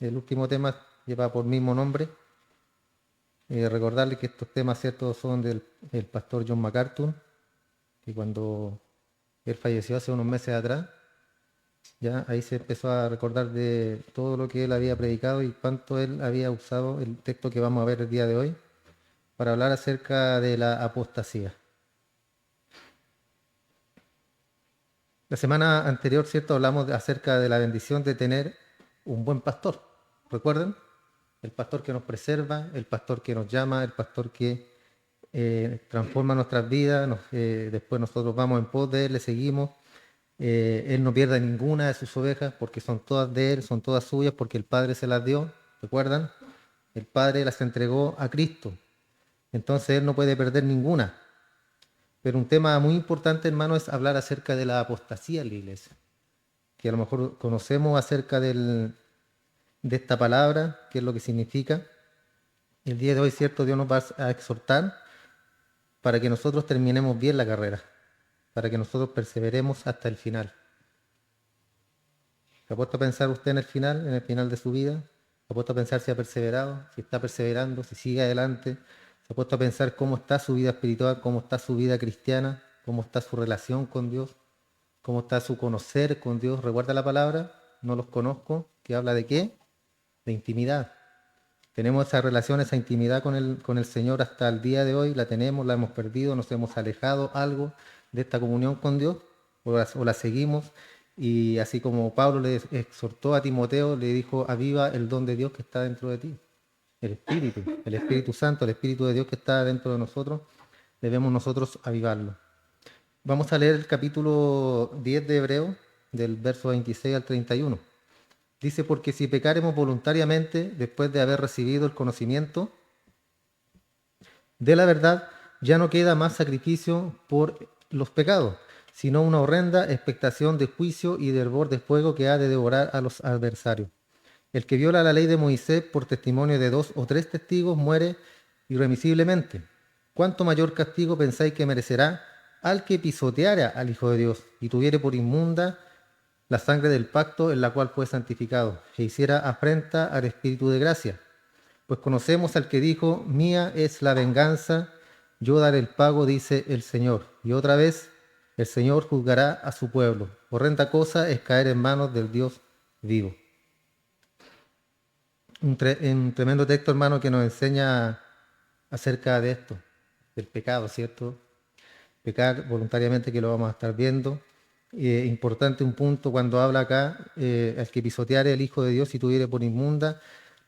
El último tema lleva por mismo nombre. Recordarle que estos temas, ¿cierto?, son del pastor John MacArthur, que cuando él falleció hace unos meses atrás, ya ahí se empezó a recordar de todo lo que él había predicado y cuánto él había usado el texto que vamos a ver el día de hoy para hablar acerca de la apostasía. La semana anterior, ¿cierto?, hablamos acerca de la bendición de tener un buen pastor. ¿Recuerdan? El pastor que nos preserva, el pastor que nos llama, el pastor que transforma nuestras vidas. Después nosotros vamos en pos de él, le seguimos. Él no pierde ninguna de sus ovejas porque son todas de él, son todas suyas porque el Padre se las dio. ¿Recuerdan? El Padre las entregó a Cristo. Entonces él no puede perder ninguna. Pero un tema muy importante, hermano, es hablar acerca de la apostasía en la iglesia. Que a lo mejor conocemos acerca de esta palabra, qué es lo que significa. El día de hoy, cierto, Dios nos va a exhortar para que nosotros terminemos bien la carrera, para que nosotros perseveremos hasta el final. ¿Se ha puesto a pensar usted en el final de su vida? ¿Se ha puesto a pensar si ha perseverado, si está perseverando, si sigue adelante? ¿Se ha puesto a pensar cómo está su vida espiritual, cómo está su vida cristiana, cómo está su relación con Dios, cómo está su conocer con Dios? ¿Recuerda la palabra? No los conozco, que habla de qué? De intimidad. Tenemos esa relación, esa intimidad con el Señor hasta el día de hoy, la tenemos, la hemos perdido, nos hemos alejado algo de esta comunión con Dios, o la seguimos, y así como Pablo le exhortó a Timoteo, le dijo, aviva el don de Dios que está dentro de ti, el Espíritu Santo, el Espíritu de Dios que está dentro de nosotros, debemos nosotros avivarlo. Vamos a leer el capítulo 10 de Hebreo, del verso 26 al 31. Dice, porque si pecaremos voluntariamente después de haber recibido el conocimiento de la verdad, ya no queda más sacrificio por los pecados, sino una horrenda expectación de juicio y de hervor de fuego que ha de devorar a los adversarios. El que viola la ley de Moisés por testimonio de 2 o 3 testigos muere irremisiblemente. ¿Cuánto mayor castigo pensáis que merecerá al que pisoteara al Hijo de Dios y tuviere por inmunda la sangre del pacto en la cual fue santificado, e hiciera afrenta al Espíritu de gracia? Pues conocemos al que dijo, mía es la venganza, yo daré el pago, dice el Señor. Y otra vez, el Señor juzgará a su pueblo. Horrenda cosa es caer en manos del Dios vivo. Un tremendo texto, hermano, que nos enseña acerca de esto, del pecado, ¿cierto? Pecar voluntariamente, que lo vamos a estar viendo. Importante un punto cuando habla acá, el que pisoteare el Hijo de Dios y tuviere por inmunda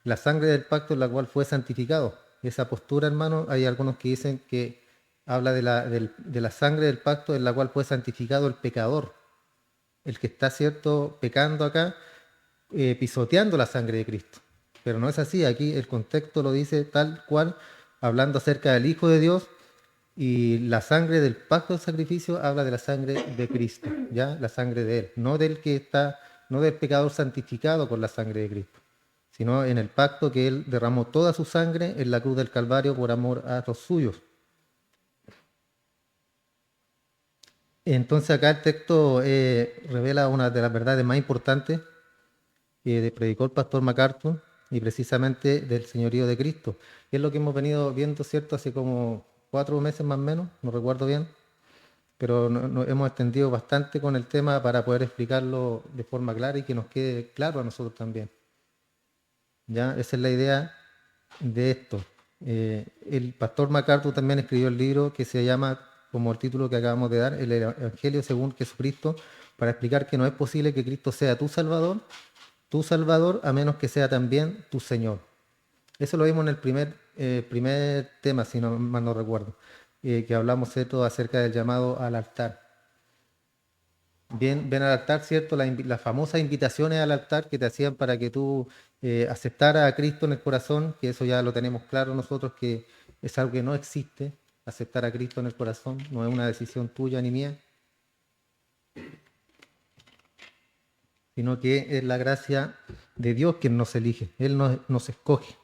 la sangre del pacto en la cual fue santificado. Esa postura, hermano, hay algunos que dicen que habla de la sangre del pacto en la cual fue santificado el pecador, el que está, cierto, pecando acá, pisoteando la sangre de Cristo. Pero no es así, aquí el contexto lo dice tal cual, hablando acerca del Hijo de Dios, y la sangre del pacto del sacrificio habla de la sangre de Cristo, ¿ya? La sangre de Él, no del pecador santificado por la sangre de Cristo, sino en el pacto que Él derramó toda su sangre en la cruz del Calvario por amor a los suyos. Entonces acá el texto revela una de las verdades más importantes que predicó el pastor MacArthur y precisamente del señorío de Cristo. Y es lo que hemos venido viendo, ¿cierto? Hace como 4 meses más o menos, no recuerdo bien, pero nos hemos extendido bastante con el tema para poder explicarlo de forma clara y que nos quede claro a nosotros también. ¿Ya? Esa es la idea de esto. El pastor MacArthur también escribió el libro que se llama, como el título que acabamos de dar, El Evangelio según Jesucristo, para explicar que no es posible que Cristo sea tu Salvador, a menos que sea también tu Señor. Eso lo vimos en el primer tema, si no mal no recuerdo, que hablamos, ¿cierto?, acerca del llamado al altar. Ven al altar, ¿cierto? Las famosas invitaciones al altar que te hacían para que tú aceptaras a Cristo en el corazón, que eso ya lo tenemos claro nosotros, que es algo que no existe, aceptar a Cristo en el corazón, no es una decisión tuya ni mía, sino que es la gracia de Dios quien nos elige, Él nos escoge.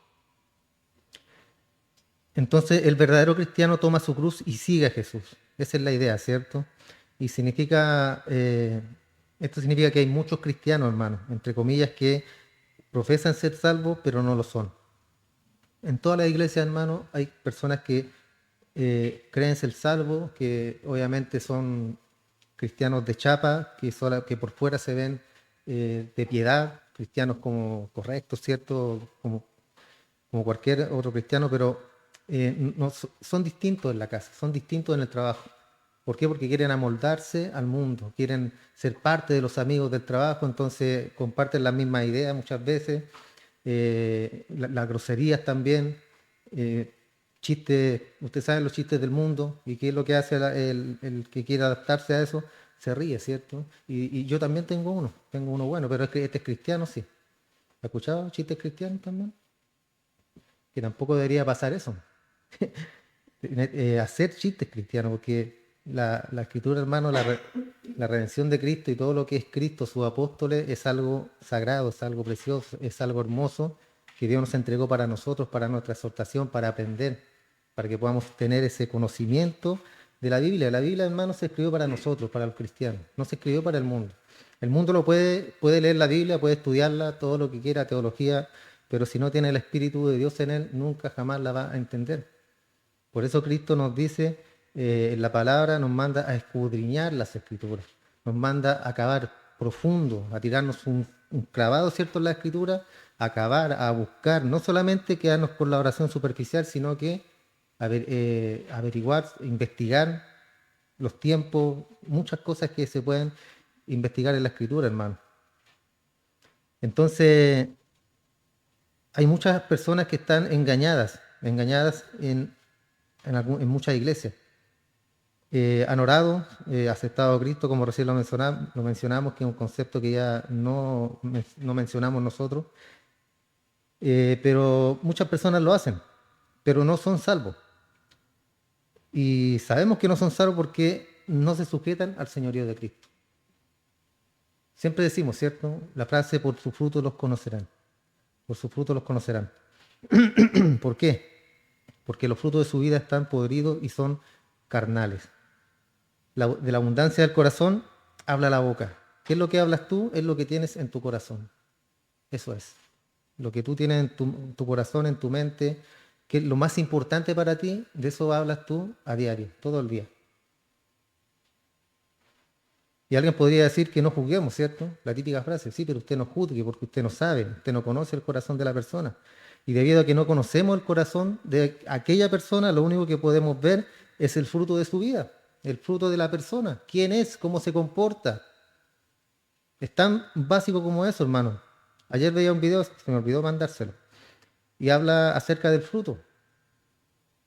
Entonces el verdadero cristiano toma su cruz y sigue a Jesús. Esa es la idea, ¿cierto? Y esto significa que hay muchos cristianos, hermanos, entre comillas, que profesan ser salvos, pero no lo son. En todas las iglesias, hermano, hay personas que creen ser salvos, que obviamente son cristianos de chapa, que por fuera se ven de piedad, cristianos como correctos, ¿cierto? Como cualquier otro cristiano, pero son distintos en la casa, son distintos en el trabajo. ¿Por qué? Porque quieren amoldarse al mundo, quieren ser parte de los amigos del trabajo, entonces comparten las mismas ideas muchas veces, las groserías también, eh, chistes, usted sabe los chistes del mundo, y qué es lo que hace el que quiere adaptarse a eso, se ríe, ¿cierto? Y yo también tengo uno bueno, pero es que este es cristiano, sí. ¿Ha escuchado chistes cristianos también? Que tampoco debería pasar eso. Hacer chistes cristianos, porque la escritura, hermano, la redención de Cristo y todo lo que es Cristo, sus apóstoles, es algo sagrado, es algo precioso, es algo hermoso que Dios nos entregó para nosotros, para nuestra exhortación, para aprender, para que podamos tener ese conocimiento de la Biblia. La Biblia, hermano, se escribió para nosotros, para los cristianos, no se escribió para el mundo. El mundo puede leer la Biblia, puede estudiarla, todo lo que quiera, teología, pero si no tiene el Espíritu de Dios en él, nunca jamás la va a entender. Por eso Cristo nos dice, en la palabra nos manda a escudriñar las escrituras, nos manda a cavar profundo, a tirarnos un clavado, ¿cierto?, en la escritura, a cavar, a buscar, no solamente quedarnos con la oración superficial, sino que averiguar, investigar los tiempos, muchas cosas que se pueden investigar en la escritura, hermano. Entonces, hay muchas personas que están engañadas en muchas iglesias. Han orado, aceptado a Cristo, como recién lo mencionamos, que es un concepto que ya no mencionamos nosotros, pero muchas personas lo hacen, pero no son salvos. Y sabemos que no son salvos porque no se sujetan al señorío de Cristo. Siempre decimos, ¿cierto? La frase, por sus frutos los conocerán. Por sus frutos los conocerán. ¿Por qué? Porque los frutos de su vida están podridos y son carnales. De la abundancia del corazón habla la boca. ¿Qué es lo que hablas tú? Es lo que tienes en tu corazón. Eso es. Lo que tú tienes en tu corazón, en tu mente, que es lo más importante para ti, de eso hablas tú a diario, todo el día. Y alguien podría decir que no juzguemos, ¿cierto? La típica frase, sí, pero usted no juzgue porque usted no sabe, usted no conoce el corazón de la persona. Y debido a que no conocemos el corazón de aquella persona, lo único que podemos ver es el fruto de su vida, el fruto de la persona, quién es, cómo se comporta. Es tan básico como eso, hermano. Ayer veía un video, se me olvidó mandárselo, y habla acerca del fruto.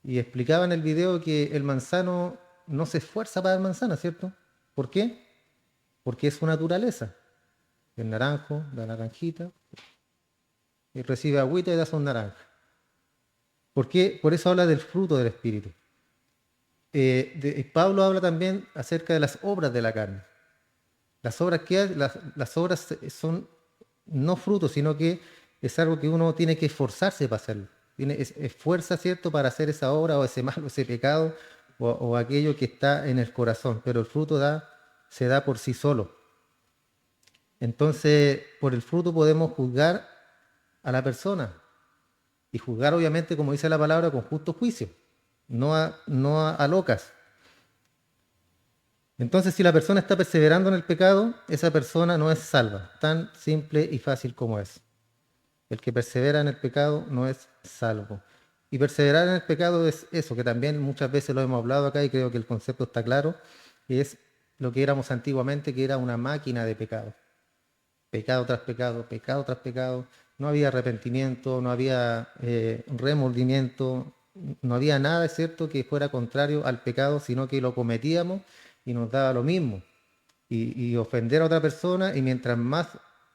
Y explicaba en el video que el manzano no se esfuerza para dar manzana, ¿cierto? ¿Por qué? Porque es su naturaleza. El naranjo, la naranjita, y recibe agüita y da su naranja. ¿Por qué? Por eso habla del fruto del Espíritu. Pablo habla también acerca de las obras de la carne. Las obras las obras son no frutos, sino que es algo que uno tiene que esforzarse para hacerlo. Esfuerza, ¿cierto?, para hacer esa obra o ese mal o ese pecado o aquello que está en el corazón. Pero el fruto se da por sí solo. Entonces, por el fruto podemos juzgar a la persona. Y juzgar, obviamente, como dice la palabra, con justo juicio, no a locas. Entonces, si la persona está perseverando en el pecado, esa persona no es salva, tan simple y fácil como es. El que persevera en el pecado no es salvo. Y perseverar en el pecado es eso, que también muchas veces lo hemos hablado acá y creo que el concepto está claro, es lo que éramos antiguamente, que era una máquina de pecado. Pecado tras pecado, pecado tras pecado. No había arrepentimiento, no había remordimiento, no había nada, es cierto, que fuera contrario al pecado, sino que lo cometíamos y nos daba lo mismo. Y ofender a otra persona, y mientras más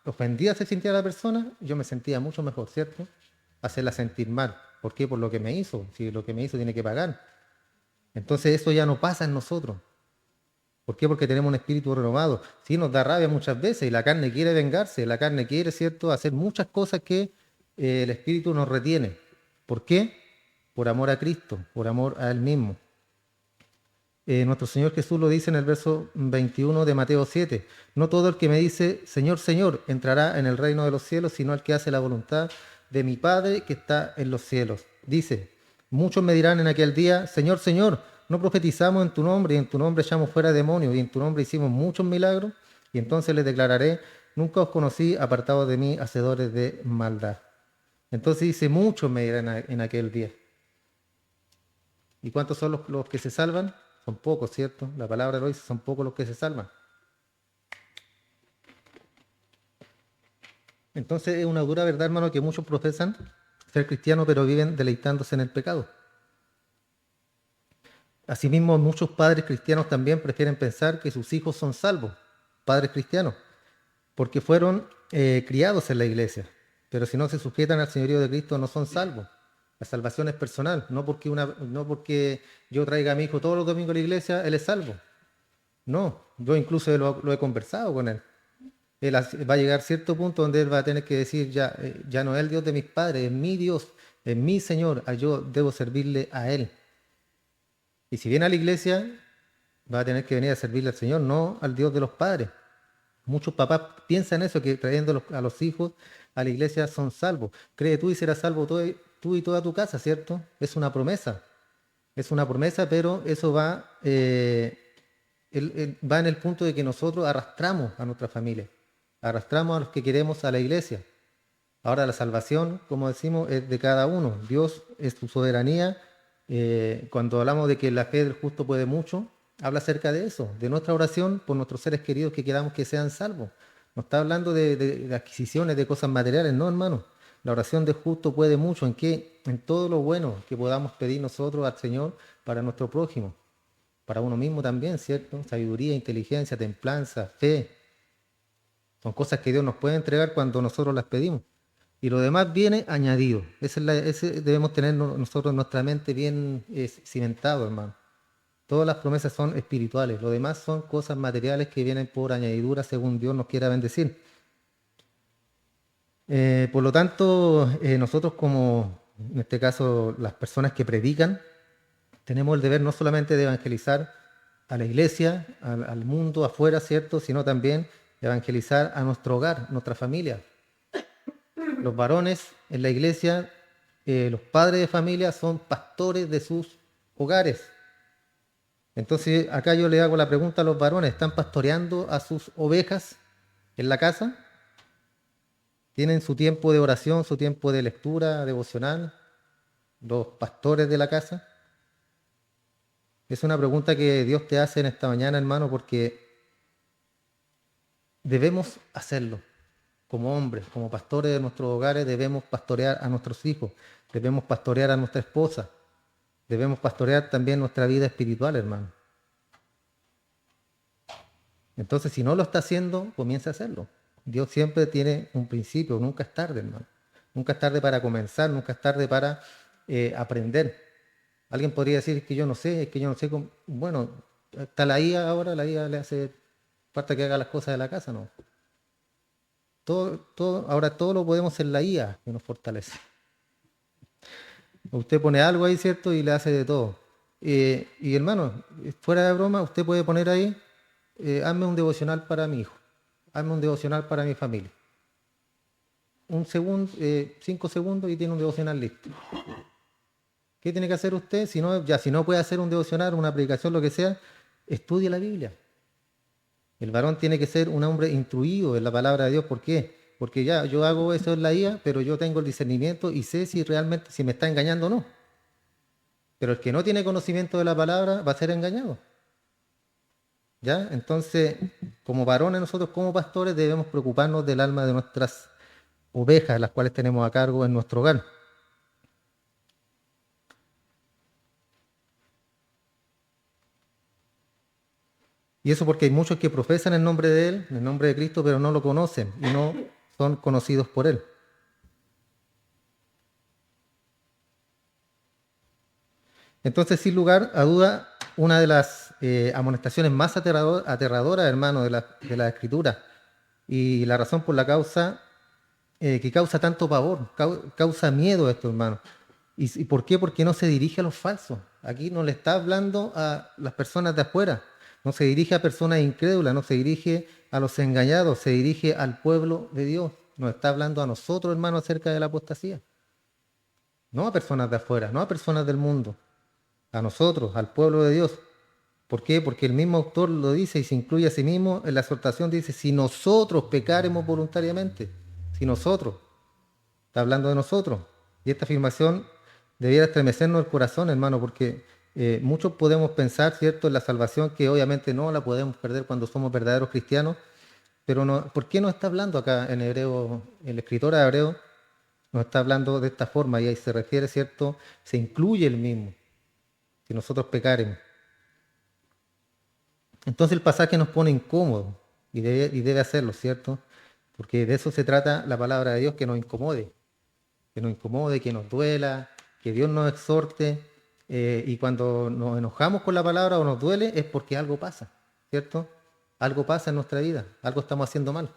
ofendida se sintiera la persona, yo me sentía mucho mejor, ¿cierto? Hacerla sentir mal. ¿Por qué? Por lo que me hizo. Si lo que me hizo tiene que pagar. Entonces eso ya no pasa en nosotros. ¿Por qué? Porque tenemos un espíritu renovado. Sí, nos da rabia muchas veces y la carne quiere vengarse, la carne quiere, ¿cierto?, hacer muchas cosas que el espíritu nos retiene. ¿Por qué? Por amor a Cristo, por amor a Él mismo. Nuestro Señor Jesús lo dice en el verso 21 de Mateo 7. No todo el que me dice, Señor, Señor, entrará en el reino de los cielos, sino el que hace la voluntad de mi Padre que está en los cielos. Dice, muchos me dirán en aquel día, Señor, Señor, no profetizamos en tu nombre, y en tu nombre echamos fuera demonios, y en tu nombre hicimos muchos milagros. Y entonces les declararé, nunca os conocí, apartados de mí, hacedores de maldad. Entonces dice, muchos me dirán en aquel día. ¿Y cuántos son los que se salvan? Son pocos, ¿cierto? La palabra lo dice, son pocos los que se salvan. Entonces es una dura verdad, hermano, que muchos profesan ser cristianos, pero viven deleitándose en el pecado. Asimismo, muchos padres cristianos también prefieren pensar que sus hijos son salvos, padres cristianos, porque fueron criados en la iglesia. Pero si no se sujetan al señorío de Cristo, no son salvos. La salvación es personal, no porque yo traiga a mi hijo todos los domingos a la iglesia, él es salvo. No, yo incluso lo he conversado con él. Él va a llegar a cierto punto donde él va a tener que decir, ya no es el Dios de mis padres, es mi Dios, es mi Señor, yo debo servirle a Él. Y si viene a la iglesia, va a tener que venir a servirle al Señor, no al Dios de los padres. Muchos papás piensan eso, que trayendo a los hijos a la iglesia son salvos. Cree tú y serás salvo tú y toda tu casa, ¿cierto? Es una promesa. Es una promesa, pero eso va en el punto de que nosotros arrastramos a nuestra familia, arrastramos a los que queremos a la iglesia. Ahora la salvación, como decimos, es de cada uno. Dios es su soberanía. Cuando hablamos de que la fe del justo puede mucho, habla acerca de eso, de nuestra oración por nuestros seres queridos que queramos que sean salvos. No está hablando de adquisiciones, de cosas materiales, no, hermano. La oración del justo puede mucho. ¿En qué? En todo lo bueno que podamos pedir nosotros al Señor para nuestro prójimo. Para uno mismo también, ¿cierto? Sabiduría, inteligencia, templanza, fe. Son cosas que Dios nos puede entregar cuando nosotros las pedimos. Y lo demás viene añadido. Ese debemos tener nosotros nuestra mente bien cimentado, hermano. Todas las promesas son espirituales. Lo demás son cosas materiales que vienen por añadidura según Dios nos quiera bendecir. Por lo tanto, nosotros como, en este caso, las personas que predican, tenemos el deber no solamente de evangelizar a la iglesia, al mundo afuera, ¿cierto? Sino también evangelizar a nuestro hogar, nuestra familia. Los varones en la iglesia, los padres de familia son pastores de sus hogares. Entonces, acá yo le hago la pregunta a los varones, ¿están pastoreando a sus ovejas en la casa? ¿Tienen su tiempo de oración, su tiempo de lectura devocional, los pastores de la casa? Es una pregunta que Dios te hace en esta mañana, hermano, porque debemos hacerlo. Como hombres, como pastores de nuestros hogares, debemos pastorear a nuestros hijos, debemos pastorear a nuestra esposa, debemos pastorear también nuestra vida espiritual, hermano. Entonces, si no lo está haciendo, comienza a hacerlo. Dios siempre tiene un principio, nunca es tarde, hermano. Nunca es tarde para comenzar, nunca es tarde para aprender. Alguien podría decir, es que yo no sé cómo. Bueno, está la IA ahora, la IA le hace falta que haga las cosas de la casa, ¿no? Ahora todo lo podemos en la IA, que nos fortalece. Usted pone algo ahí, ¿cierto? Y le hace de todo. Y hermano, fuera de broma, usted puede poner ahí, hazme un devocional para mi hijo, hazme un devocional para mi familia. 5 segundos y tiene un devocional listo. ¿Qué tiene que hacer usted? Si no puede hacer un devocional, una predicación, lo que sea, estudie la Biblia. El varón tiene que ser un hombre instruido en la palabra de Dios. ¿Por qué? Porque yo hago eso en la IA, pero yo tengo el discernimiento y sé si realmente si me está engañando o no. Pero el que no tiene conocimiento de la palabra va a ser engañado. ¿Ya? Entonces, como varones nosotros como pastores debemos preocuparnos del alma de nuestras ovejas, las cuales tenemos a cargo en nuestro hogar. Y eso porque hay muchos que profesan el nombre de Él, el nombre de Cristo, pero no lo conocen y no son conocidos por Él. Entonces, sin lugar a duda, una de las amonestaciones más aterradoras, hermano, de la Escritura, y la razón por la causa que causa tanto pavor, causa miedo esto, hermano. ¿Y por qué? Porque no se dirige a los falsos. Aquí no le está hablando a las personas de afuera, no se dirige a personas incrédulas, no se dirige a los engañados, se dirige al pueblo de Dios. Nos está hablando a nosotros, hermanos, acerca de la apostasía. No a personas de afuera, no a personas del mundo, a nosotros, al pueblo de Dios. ¿Por qué? Porque el mismo autor lo dice y se incluye a sí mismo en la exhortación, dice, si nosotros pecaremos voluntariamente, si nosotros, está hablando de nosotros. Y esta afirmación debiera estremecernos el corazón, hermano, porque muchos podemos pensar, ¿cierto?, en la salvación, que obviamente no la podemos perder cuando somos verdaderos cristianos, pero no, ¿por qué nos está hablando acá en hebreo, el escritor de Hebreo nos está hablando de esta forma y ahí se refiere, ¿cierto?, se incluye el mismo, si nosotros pecaremos. Entonces el pasaje nos pone incómodo y debe hacerlo, ¿cierto? Porque de eso se trata la palabra de Dios, que nos incomode, que nos duela, que Dios nos exhorte. Y cuando nos enojamos con la palabra o nos duele es porque algo pasa, ¿cierto? Algo pasa en nuestra vida, algo estamos haciendo mal.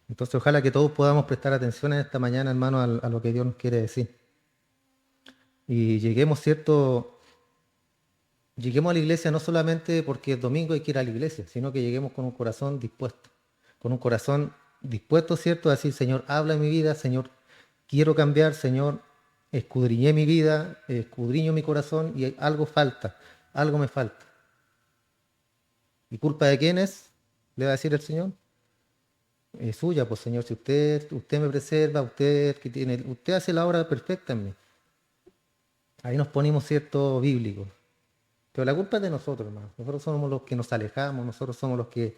Entonces ojalá que todos podamos prestar atención en esta mañana, hermano, a lo que Dios nos quiere decir. Y lleguemos, ¿cierto? Lleguemos a la iglesia no solamente porque es domingo hay que ir a la iglesia, sino que lleguemos con un corazón dispuesto. Con un corazón dispuesto, ¿cierto? A decir, Señor, habla en mi vida, Señor, quiero cambiar, Señor, escudriñé mi vida, escudriño mi corazón y algo falta, algo me falta. ¿Y culpa de quién es? Le va a decir el Señor. Es suya, pues Señor, si usted me preserva, usted hace la obra perfecta en mí. Ahí nos ponemos, ¿cierto?, bíblicos. Pero la culpa es de nosotros, hermano. Nosotros somos los que nos alejamos, nosotros somos los que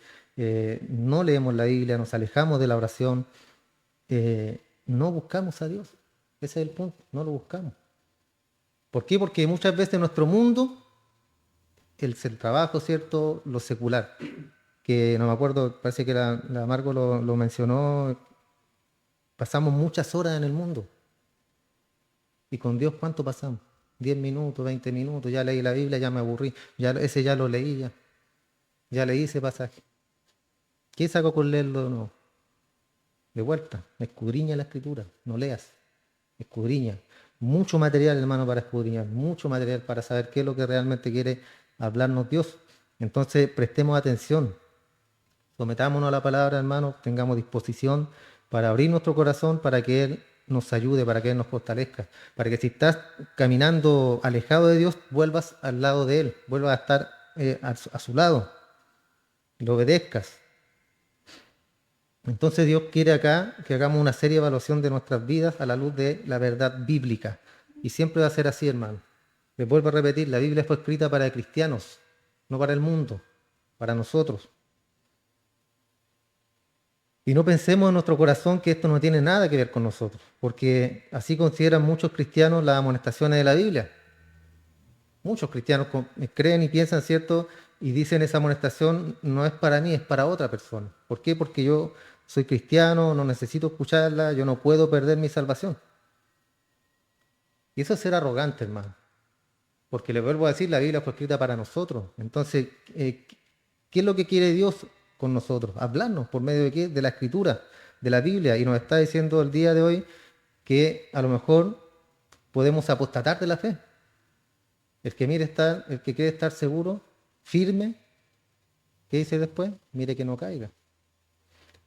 no leemos la Biblia, nos alejamos de la oración, no buscamos a Dios. Ese es el punto, no lo buscamos. ¿Por qué? Porque muchas veces en nuestro mundo, el trabajo, ¿cierto?, lo secular, que no me acuerdo, parece que la Margo lo mencionó, pasamos muchas horas en el mundo. ¿Y con Dios cuánto pasamos? 10 minutos, 20 minutos, ya leí la Biblia, ya me aburrí, ese ya lo leí, ya leí ese pasaje. ¿Qué saco con leerlo de nuevo? De vuelta, escudriña la escritura, no leas, escudriña. Mucho material, hermano, para escudriñar, mucho material para saber qué es lo que realmente quiere hablarnos Dios. Entonces, prestemos atención, sometámonos a la palabra, hermano, tengamos disposición para abrir nuestro corazón, para que Él nos ayude, para que Él nos fortalezca, para que si estás caminando alejado de Dios, vuelvas al lado de Él, vuelvas a estar a su lado, lo obedezcas. Entonces Dios quiere acá que hagamos una seria evaluación de nuestras vidas a la luz de la verdad bíblica. Y siempre va a ser así, hermano. Les vuelvo a repetir, la Biblia fue escrita para cristianos, no para el mundo, para nosotros. Y no pensemos en nuestro corazón que esto no tiene nada que ver con nosotros, porque así consideran muchos cristianos las amonestaciones de la Biblia. Muchos cristianos creen y piensan, ¿cierto? Y dicen esa amonestación no es para mí, es para otra persona. ¿Por qué? Porque yo soy cristiano, no necesito escucharla, yo no puedo perder mi salvación. Y eso es ser arrogante, hermano. Porque le vuelvo a decir, la Biblia fue escrita para nosotros. Entonces, ¿qué es lo que quiere Dios con nosotros? Hablarnos por medio de qué? De la Escritura, de la Biblia. Y nos está diciendo el día de hoy que a lo mejor podemos apostatar de la fe. El que quiere estar seguro, firme, ¿qué dice después? Mire que no caiga.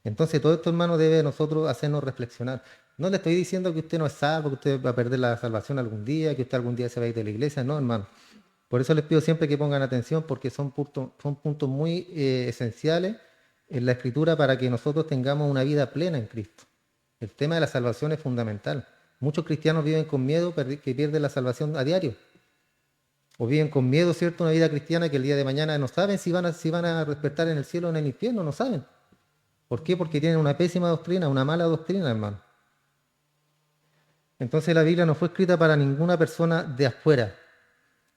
Entonces todo esto, hermano, debe de nosotros hacernos reflexionar. No le estoy diciendo que usted no es salvo, que usted va a perder la salvación algún día, que usted algún día se va a ir de la iglesia, no, hermano. Por eso les pido siempre que pongan atención, porque son puntos muy esenciales en la Escritura para que nosotros tengamos una vida plena en Cristo. El tema de la salvación es fundamental. Muchos cristianos viven con miedo que pierden la salvación a diario. O viven con miedo, ¿cierto? Una vida cristiana que el día de mañana no saben si van a despertar en el cielo o en el infierno, no saben. ¿Por qué? Porque tienen una pésima doctrina, una mala doctrina, hermano. Entonces la Biblia no fue escrita para ninguna persona de afuera.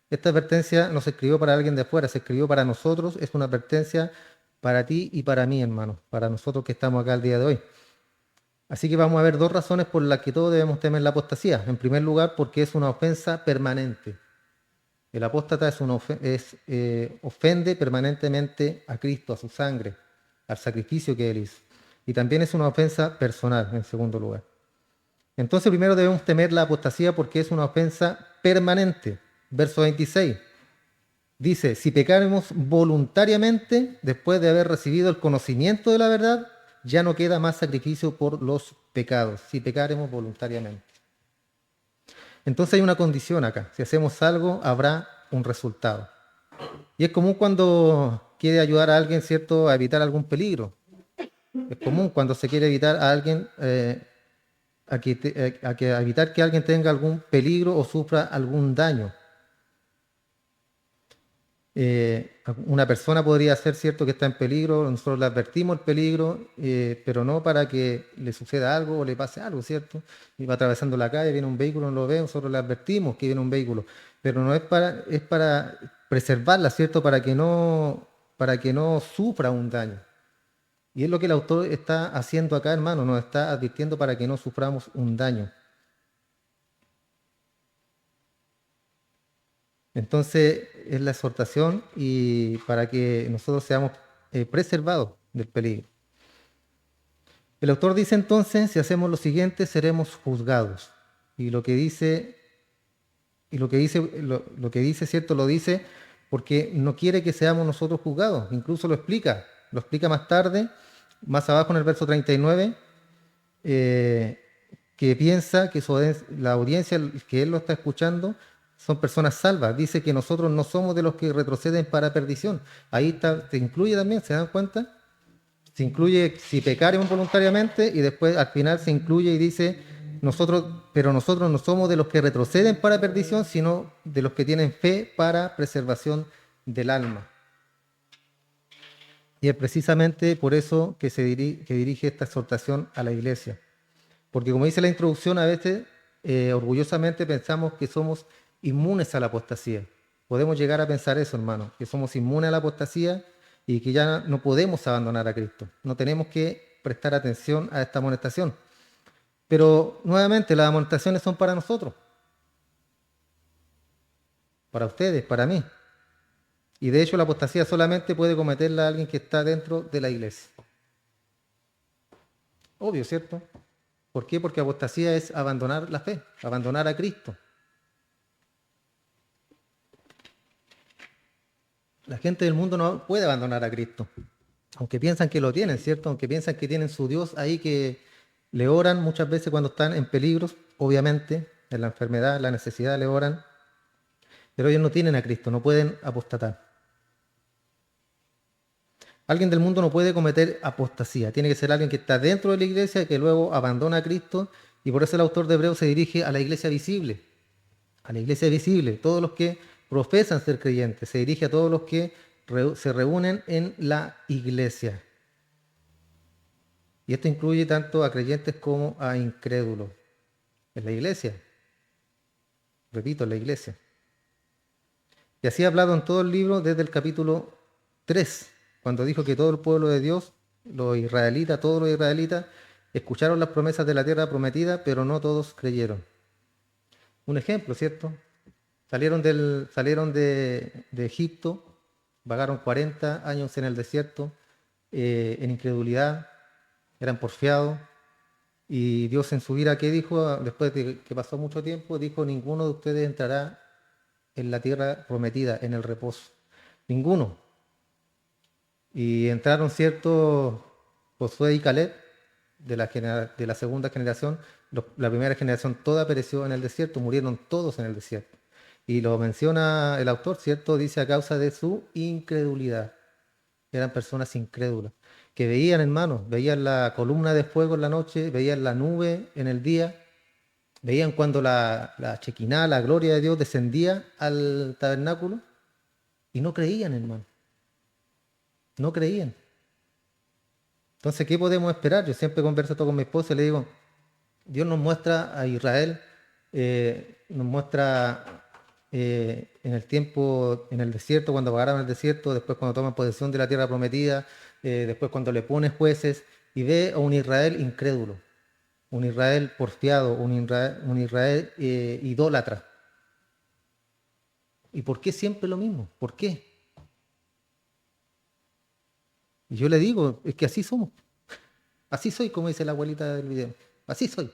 Esta advertencia no se escribió para alguien de afuera, se escribió para nosotros, es una advertencia para ti y para mí, hermano, para nosotros que estamos acá el día de hoy. Así que vamos a ver dos razones por las que todos debemos temer la apostasía. En primer lugar, porque es una ofensa permanente. El apóstata ofende permanentemente a Cristo, a su sangre, al sacrificio que Él hizo. Y también es una ofensa personal, en segundo lugar. Entonces primero debemos temer la apostasía porque es una ofensa permanente. Verso 26 dice, si pecaremos voluntariamente después de haber recibido el conocimiento de la verdad, ya no queda más sacrificio por los pecados, si pecaremos voluntariamente. Entonces hay una condición acá, si hacemos algo habrá un resultado. Y es común cuando quiere ayudar a alguien, ¿cierto?, a evitar algún peligro. Es común cuando se quiere evitar a alguien, a evitar que alguien tenga algún peligro o sufra algún daño. Una persona podría ser cierto que está en peligro, nosotros le advertimos el peligro, pero no para que le suceda algo o le pase algo, ¿cierto? Y va atravesando la calle, viene un vehículo, no lo ve, nosotros le advertimos que viene un vehículo, pero no es para, es para preservarla, ¿cierto? Para que no sufra un daño. Y es lo que el autor está haciendo acá, hermano, nos está advirtiendo para que no suframos un daño. Entonces es la exhortación y para que nosotros seamos preservados del peligro. El autor dice entonces, si hacemos lo siguiente, seremos juzgados. Y lo que dice, lo que dice, cierto, lo dice porque no quiere que seamos nosotros juzgados. Incluso lo explica más tarde, más abajo en el verso 39, que piensa que la audiencia que él lo está escuchando son personas salvas. Dice que nosotros no somos de los que retroceden para perdición. Ahí está, se incluye también, ¿se dan cuenta? Se incluye si pecaremos voluntariamente y después al final se incluye y dice, pero nosotros no somos de los que retroceden para perdición, sino de los que tienen fe para preservación del alma. Y es precisamente por eso que que dirige esta exhortación a la iglesia. Porque como dice la introducción, a veces orgullosamente pensamos que somos inmunes a la apostasía. Podemos llegar a pensar eso, hermano, que somos inmunes a la apostasía y que ya no podemos abandonar a Cristo. No tenemos que prestar atención a esta amonestación. Pero nuevamente, las amonestaciones son para nosotros, para ustedes, para mí. Y de hecho la apostasía solamente puede cometerla alguien que está dentro de la iglesia. Obvio, ¿cierto? ¿Por qué? Porque apostasía es abandonar la fe, abandonar a Cristo. La gente del mundo no puede abandonar a Cristo, aunque piensan que lo tienen, ¿cierto? Aunque piensan que tienen su Dios ahí que le oran muchas veces cuando están en peligros, obviamente, en la enfermedad, en la necesidad le oran, pero ellos no tienen a Cristo, no pueden apostatar. Alguien del mundo no puede cometer apostasía, tiene que ser alguien que está dentro de la iglesia y que luego abandona a Cristo, y por eso el autor de Hebreos se dirige a la iglesia visible, a la iglesia visible, todos los que profesan ser creyentes, se dirige a todos los que se reúnen en la iglesia. Y esto incluye tanto a creyentes como a incrédulos. En la iglesia, repito, en la iglesia. Y así ha hablado en todo el libro desde el capítulo 3, cuando dijo que todo el pueblo de Dios, todos los israelitas, escucharon las promesas de la tierra prometida, pero no todos creyeron. Un ejemplo, ¿cierto? Salieron de Egipto, vagaron 40 años en el desierto, en incredulidad, eran porfiados, y Dios en su ira, ¿qué dijo? Después de que pasó mucho tiempo, dijo, ninguno de ustedes entrará en la tierra prometida, en el reposo. Ninguno. Y entraron, ¿cierto? Josué y Caleb, de la segunda generación. La primera generación toda pereció en el desierto, murieron todos en el desierto. Y lo menciona el autor, ¿cierto? Dice a causa de su incredulidad. Eran personas incrédulas, que veían, hermanos, veían la columna de fuego en la noche, veían la nube en el día, veían cuando la Shekinah, la gloria de Dios, descendía al tabernáculo y no creían, hermano. No creían. Entonces, ¿qué podemos esperar? Yo siempre converso todo con mi esposa y le digo, Dios nos muestra a Israel, nos muestra en el tiempo, en el desierto, cuando vagaron en el desierto, después cuando toman posesión de la tierra prometida, después cuando le pone jueces, y ve a un Israel incrédulo, un Israel porfiado, un Israel idólatra. ¿Y por qué siempre lo mismo? ¿Por qué? Y yo le digo, es que así somos. Así soy, como dice la abuelita del video. Así soy.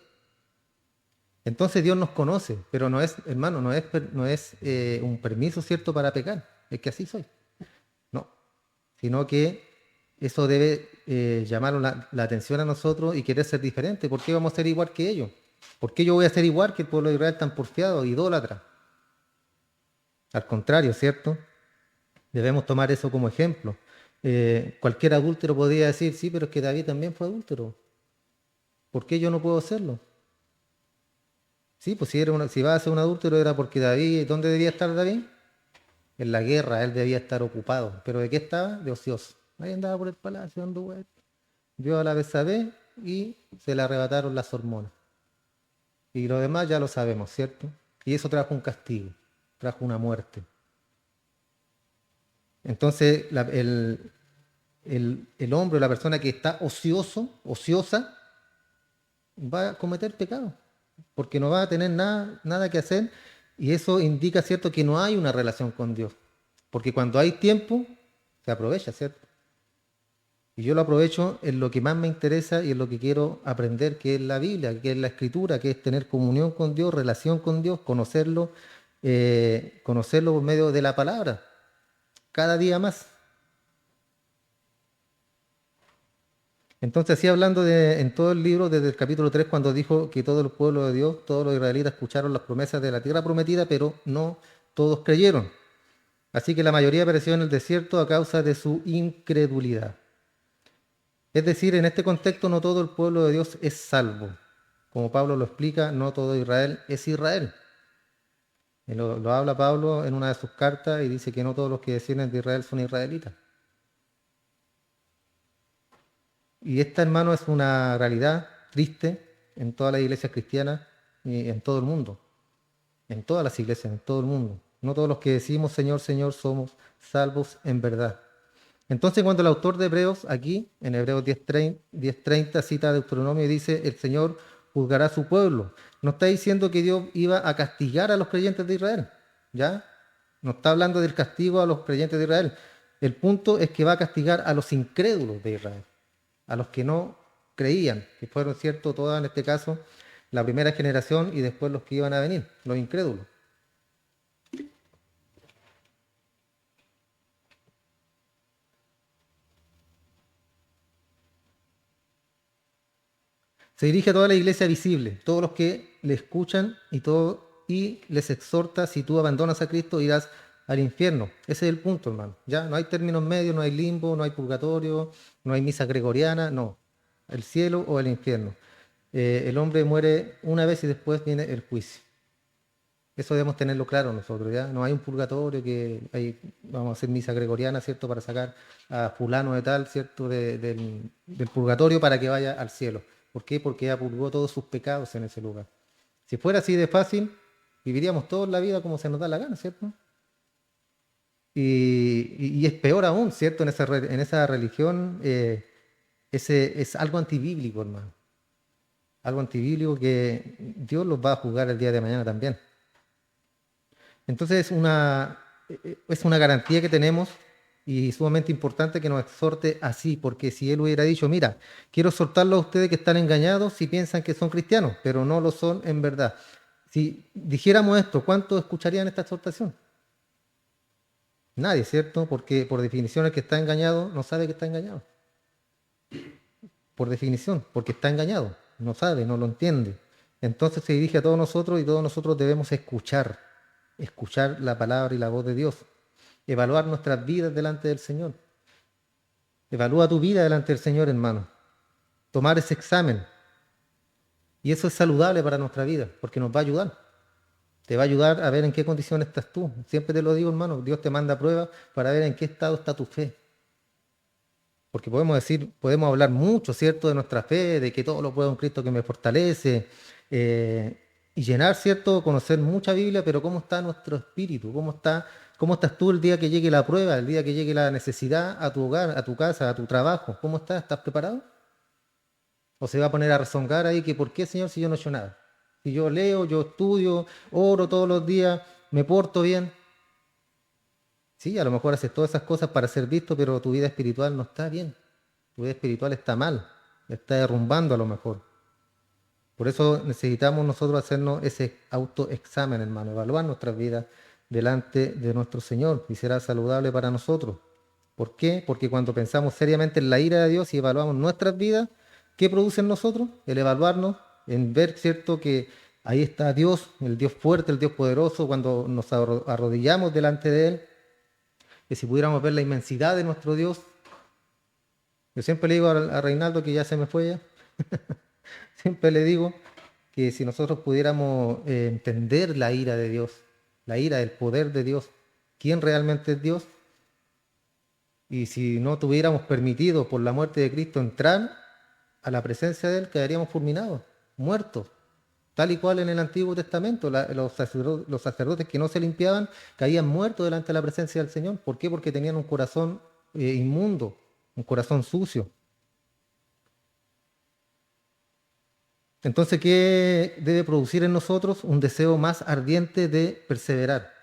Entonces Dios nos conoce, pero no es, hermano, no es un permiso, ¿cierto?, para pecar. Es que así soy. No, sino que eso debe llamar la atención a nosotros y querer ser diferente. ¿Por qué vamos a ser igual que ellos? ¿Por qué yo voy a ser igual que el pueblo de Israel tan porfiado, idólatra? Al contrario, ¿cierto? Debemos tomar eso como ejemplo. Cualquier adúltero podría decir, sí, pero es que David también fue adúltero. ¿Por qué yo no puedo serlo? Sí, pues si va a ser un adúltero era porque David, ¿dónde debía estar David? En la guerra, él debía estar ocupado. ¿Pero de qué estaba? De ocioso. Ahí andaba por el palacio dando vueltas. Vio a la Betsabé y se le arrebataron las hormonas. Y lo demás ya lo sabemos, ¿cierto? Y eso trajo un castigo, trajo una muerte. Entonces, el hombre o la persona que está ociosa, va a cometer pecado, porque no va a tener nada que hacer, y eso indica, ¿cierto?, que no hay una relación con Dios. Porque cuando hay tiempo, se aprovecha, ¿cierto? Y yo lo aprovecho en lo que más me interesa y en lo que quiero aprender, que es la Biblia, que es la Escritura, que es tener comunión con Dios, relación con Dios, conocerlo por medio de la palabra, cada día más. Entonces, así hablando en todo el libro, desde el capítulo 3 cuando dijo que todo el pueblo de Dios, todos los israelitas escucharon las promesas de la tierra prometida, pero no todos creyeron. Así que la mayoría pereció en el desierto a causa de su incredulidad. Es decir, en este contexto no todo el pueblo de Dios es salvo. Como Pablo lo explica, no todo Israel es Israel. Lo habla Pablo en una de sus cartas y dice que no todos los que descienden de Israel son israelitas. Y esta, hermano, es una realidad triste en todas las iglesias cristianas y en todo el mundo. En todas las iglesias, en todo el mundo. No todos los que decimos Señor, Señor somos salvos en verdad. Entonces, cuando el autor de Hebreos, aquí, en Hebreos 10:30, cita Deuteronomio y dice, el Señor juzgará a su pueblo. No está diciendo que Dios iba a castigar a los creyentes de Israel, ¿ya? No está hablando del castigo a los creyentes de Israel. El punto es que va a castigar a los incrédulos de Israel, a los que no creían, que fueron, cierto, todas en este caso, la primera generación y después los que iban a venir, los incrédulos. Se dirige a toda la iglesia visible, todos los que le escuchan y les exhorta, si tú abandonas a Cristo irás al infierno. Ese es el punto, hermano. Ya no hay términos medios, no hay limbo, no hay purgatorio, no hay misa gregoriana, no. El cielo o el infierno. El hombre muere una vez y después viene el juicio. Eso debemos tenerlo claro nosotros, ¿ya? No hay un purgatorio vamos a hacer misa gregoriana, ¿cierto? Para sacar a fulano de tal, ¿cierto? Del purgatorio para que vaya al cielo. ¿Por qué? Porque ella purgó todos sus pecados en ese lugar. Si fuera así de fácil, viviríamos toda la vida como se nos da la gana, ¿cierto? Y es peor aún, ¿cierto? En esa religión ese es algo antibíblico, hermano. Algo antibíblico que Dios los va a juzgar el día de mañana también. Entonces es una garantía que tenemos y sumamente importante que nos exhorte así, porque si Él hubiera dicho, mira, quiero exhortarlos a ustedes que están engañados si piensan que son cristianos, pero no lo son en verdad. Si dijéramos esto, ¿cuántos escucharían esta exhortación? Nadie, ¿cierto? Porque por definición el que está engañado no sabe que está engañado. Por definición, porque está engañado, no sabe, no lo entiende. Entonces se dirige a todos nosotros y todos nosotros debemos escuchar la palabra y la voz de Dios, evaluar nuestras vidas delante del Señor. Evalúa tu vida delante del Señor, hermano. Tomar ese examen. Y eso es saludable para nuestra vida, porque nos va a ayudar. Te va a ayudar a ver en qué condiciones estás tú. Siempre te lo digo, hermano, Dios te manda pruebas para ver en qué estado está tu fe. Porque podemos hablar mucho, ¿cierto?, de nuestra fe, de que todo lo puedo en Cristo que me fortalece, y llenar, ¿cierto?, conocer mucha Biblia, pero ¿cómo está nuestro espíritu? ¿Cómo estás tú el día que llegue la prueba, el día que llegue la necesidad a tu hogar, a tu casa, a tu trabajo? ¿Cómo estás? ¿Estás preparado? ¿O se va a poner a rezongar ahí que por qué, Señor, si yo no he hecho nada? Si yo leo, yo estudio, oro todos los días, me porto bien. Sí, a lo mejor haces todas esas cosas para ser visto, pero tu vida espiritual no está bien. Tu vida espiritual está mal, está derrumbando a lo mejor. Por eso necesitamos nosotros hacernos ese autoexamen, hermano, evaluar nuestras vidas delante de nuestro Señor y será saludable para nosotros. ¿Por qué? Porque cuando pensamos seriamente en la ira de Dios y evaluamos nuestras vidas, ¿qué produce en nosotros? El evaluarnos, en ver, ¿cierto?, que ahí está Dios, el Dios fuerte, el Dios poderoso, cuando nos arrodillamos delante de Él, que si pudiéramos ver la inmensidad de nuestro Dios. Yo siempre le digo a Reinaldo, que ya se me fue ya, siempre le digo que si nosotros pudiéramos entender la ira de Dios, la ira, el poder de Dios, quién realmente es Dios, y si no tuviéramos permitido por la muerte de Cristo entrar a la presencia de Él, quedaríamos fulminados, muertos, tal y cual en el Antiguo Testamento. Los sacerdotes que no se limpiaban caían muertos delante de la presencia del Señor. ¿Por qué? Porque tenían un corazón inmundo, un corazón sucio. Entonces, ¿qué debe producir en nosotros? Un deseo más ardiente de perseverar.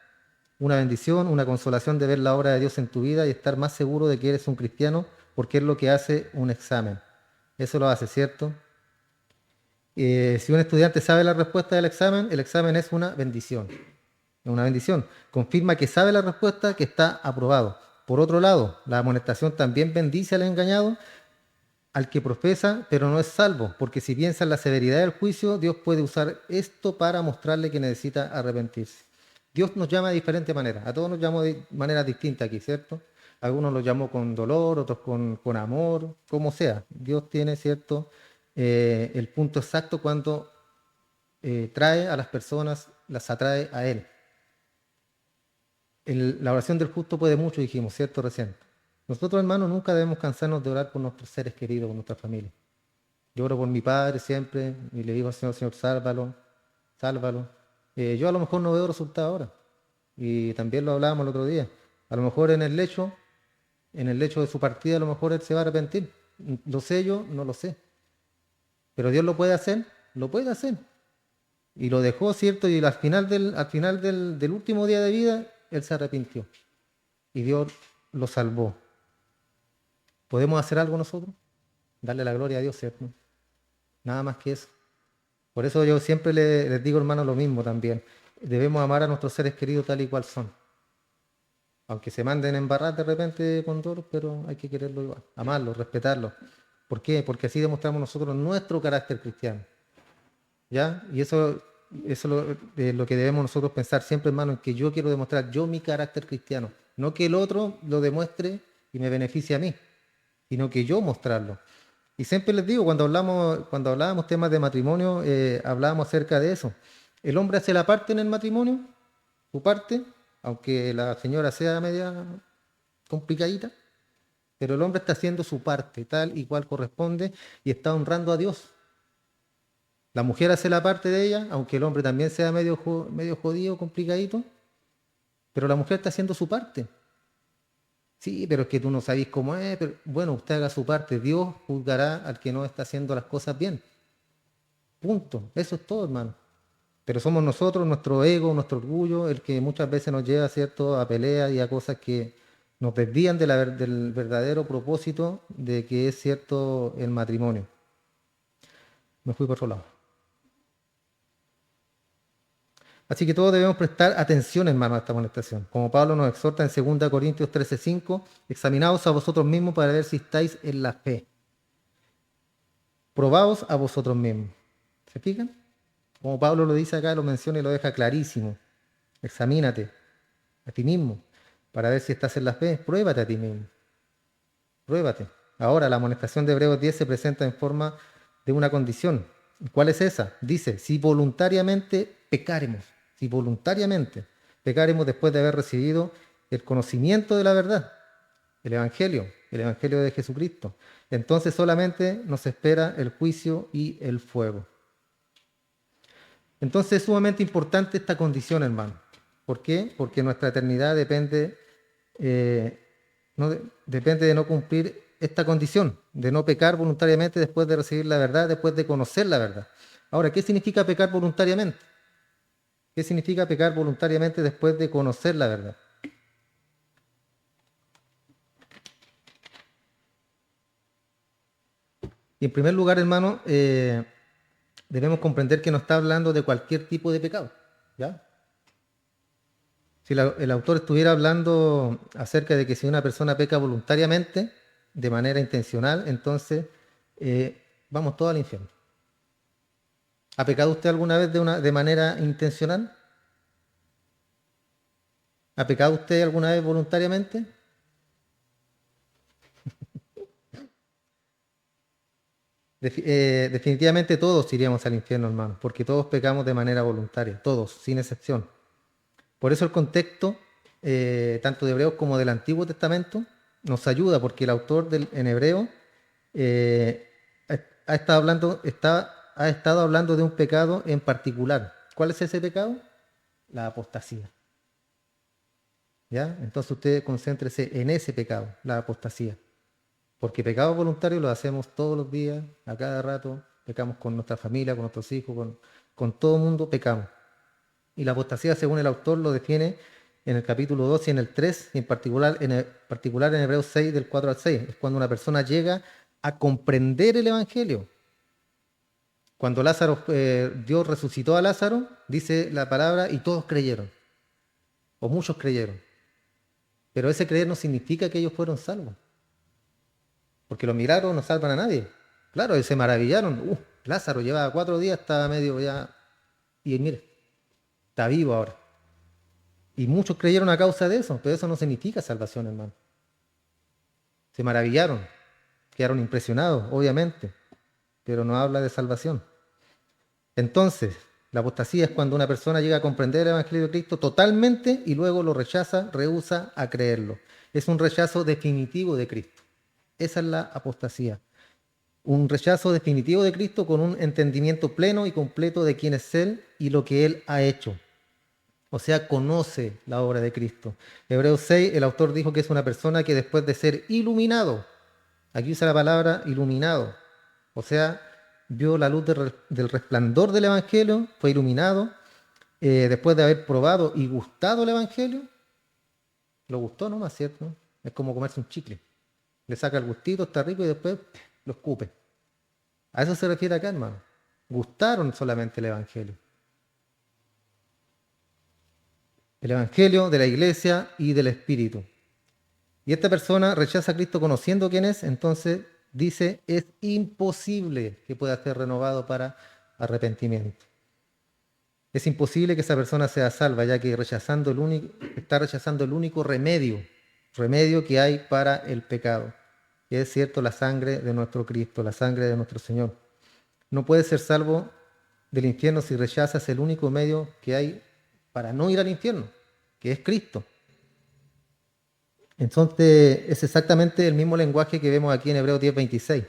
Una bendición, una consolación de ver la obra de Dios en tu vida y estar más seguro de que eres un cristiano, porque es lo que hace un examen. Eso lo hace, ¿cierto? Si un estudiante sabe la respuesta del examen, el examen es una bendición. Es una bendición. Confirma que sabe la respuesta, que está aprobado. Por otro lado, la amonestación también bendice al engañado, al que profesa, pero no es salvo, porque si piensa en la severidad del juicio, Dios puede usar esto para mostrarle que necesita arrepentirse. Dios nos llama de diferentes maneras, a todos nos llamó de maneras distintas aquí, ¿cierto? Algunos los llamó con dolor, otros con amor, como sea. Dios tiene, ¿cierto?, el punto exacto cuando trae a las personas, las atrae a Él. La oración del justo puede mucho, dijimos, ¿cierto? Recién. Nosotros, hermanos, nunca debemos cansarnos de orar por nuestros seres queridos, por nuestra familia. Yo oro por mi padre siempre y le digo al Señor, Señor, sálvalo, sálvalo. Yo a lo mejor no veo resultados ahora. Y también lo hablábamos el otro día. A lo mejor en el lecho de su partida, a lo mejor él se va a arrepentir. Lo sé yo, no lo sé. Pero Dios lo puede hacer, lo puede hacer. Y lo dejó, ¿cierto? Y al final del último día de vida, él se arrepintió. Y Dios lo salvó. ¿Podemos hacer algo nosotros? Darle la gloria a Dios, ¿cierto? Nada más que eso. Por eso yo siempre les digo, hermano, lo mismo también. Debemos amar a nuestros seres queridos tal y cual son. Aunque se manden en embarrar de repente con dolor, pero hay que quererlo igual. Amarlo, respetarlo. ¿Por qué? Porque así demostramos nosotros nuestro carácter cristiano. ¿Ya? Y eso es lo que debemos nosotros pensar siempre, hermano, en que yo quiero demostrar yo mi carácter cristiano. No que el otro lo demuestre y me beneficie a mí, sino que yo mostrarlo. Y siempre les digo, cuando hablábamos temas de matrimonio, hablábamos acerca de eso. El hombre hace la parte en el matrimonio, su parte, aunque la señora sea media complicadita, pero el hombre está haciendo su parte tal y cual corresponde y está honrando a Dios. La mujer hace la parte de ella, aunque el hombre también sea medio jodido, complicadito, pero la mujer está haciendo su parte. Sí, pero es que tú no sabes cómo es, pero bueno, usted haga su parte, Dios juzgará al que no está haciendo las cosas bien. Punto. Eso es todo, hermano. Pero somos nosotros, nuestro ego, nuestro orgullo, el que muchas veces nos lleva, ¿cierto?, a peleas y a cosas que nos desvían del verdadero propósito de que es, cierto, el matrimonio. Me fui por otro lado. Así que todos debemos prestar atención, hermano, a esta amonestación. Como Pablo nos exhorta en 2 Corintios 13:5, examinaos a vosotros mismos para ver si estáis en la fe. Probaos a vosotros mismos. ¿Se fijan? Como Pablo lo dice acá, lo menciona y lo deja clarísimo. Examínate a ti mismo para ver si estás en la fe. Pruébate a ti mismo. Pruébate. Ahora, la amonestación de Hebreos 10 se presenta en forma de una condición. ¿Cuál es esa? Dice, si voluntariamente pecaremos, si voluntariamente pecaremos después de haber recibido el conocimiento de la verdad, el Evangelio de Jesucristo, entonces solamente nos espera el juicio y el fuego. Entonces es sumamente importante esta condición, hermano. ¿Por qué? Porque nuestra eternidad eh, depende de no cumplir esta condición, de no pecar voluntariamente después de recibir la verdad, después de conocer la verdad. Ahora, ¿qué significa pecar voluntariamente? ¿Qué significa pecar voluntariamente después de conocer la verdad? Y en primer lugar, hermano, debemos comprender que no está hablando de cualquier tipo de pecado, ¿ya? Si el autor estuviera hablando acerca de que si una persona peca voluntariamente, de manera intencional, entonces vamos todos al infierno. ¿Ha pecado usted alguna vez de manera intencional? ¿Ha pecado usted alguna vez voluntariamente? Definitivamente todos iríamos al infierno, hermano, porque todos pecamos de manera voluntaria, todos, sin excepción. Por eso el contexto, tanto de Hebreos como del Antiguo Testamento, nos ayuda, porque el autor en Hebreo eh, ha estado hablando de un pecado en particular. ¿Cuál es ese pecado? La apostasía. ¿Ya? Entonces usted concéntrese en ese pecado, la apostasía. Porque pecados voluntarios los hacemos todos los días, a cada rato. Pecamos con nuestra familia, con nuestros hijos, con todo el mundo pecamos. Y la apostasía, según el autor, lo define en el capítulo 2 y en el 3, y en particular en Hebreos 6, del 4 al 6. Es cuando una persona llega a comprender el Evangelio. Cuando Dios resucitó a Lázaro, dice la palabra, y todos creyeron, o muchos creyeron. Pero ese creer no significa que ellos fueron salvos, porque los milagros no salvan a nadie. Claro, ellos se maravillaron. Lázaro llevaba 4 días, estaba medio ya, y mire, está vivo ahora. Y muchos creyeron a causa de eso, pero eso no significa salvación, hermano. Se maravillaron, quedaron impresionados, obviamente, pero no habla de salvación. Entonces, la apostasía es cuando una persona llega a comprender el Evangelio de Cristo totalmente y luego lo rechaza, rehúsa a creerlo. Es un rechazo definitivo de Cristo. Esa es la apostasía. Un rechazo definitivo de Cristo con un entendimiento pleno y completo de quién es Él y lo que Él ha hecho. O sea, conoce la obra de Cristo. Hebreos 6, el autor dijo que es una persona que después de ser iluminado, aquí usa la palabra iluminado, o sea, vio la luz del resplandor del Evangelio, fue iluminado, después de haber probado y gustado el Evangelio, lo gustó nomás, ¿cierto? Es como comerse un chicle. Le saca el gustito, está rico y después lo escupe. A eso se refiere acá, hermano. Gustaron solamente el Evangelio. El Evangelio de la Iglesia y del Espíritu. Y esta persona rechaza a Cristo conociendo quién es, entonces dice, es imposible que pueda ser renovado para arrepentimiento. Es imposible que esa persona sea salva, ya que está rechazando el único remedio que hay para el pecado, que es cierto la sangre de nuestro Cristo, la sangre de nuestro Señor. No puedes ser salvo del infierno si rechazas el único medio que hay para no ir al infierno, que es Cristo. Entonces es exactamente el mismo lenguaje que vemos aquí en Hebreos 10:26.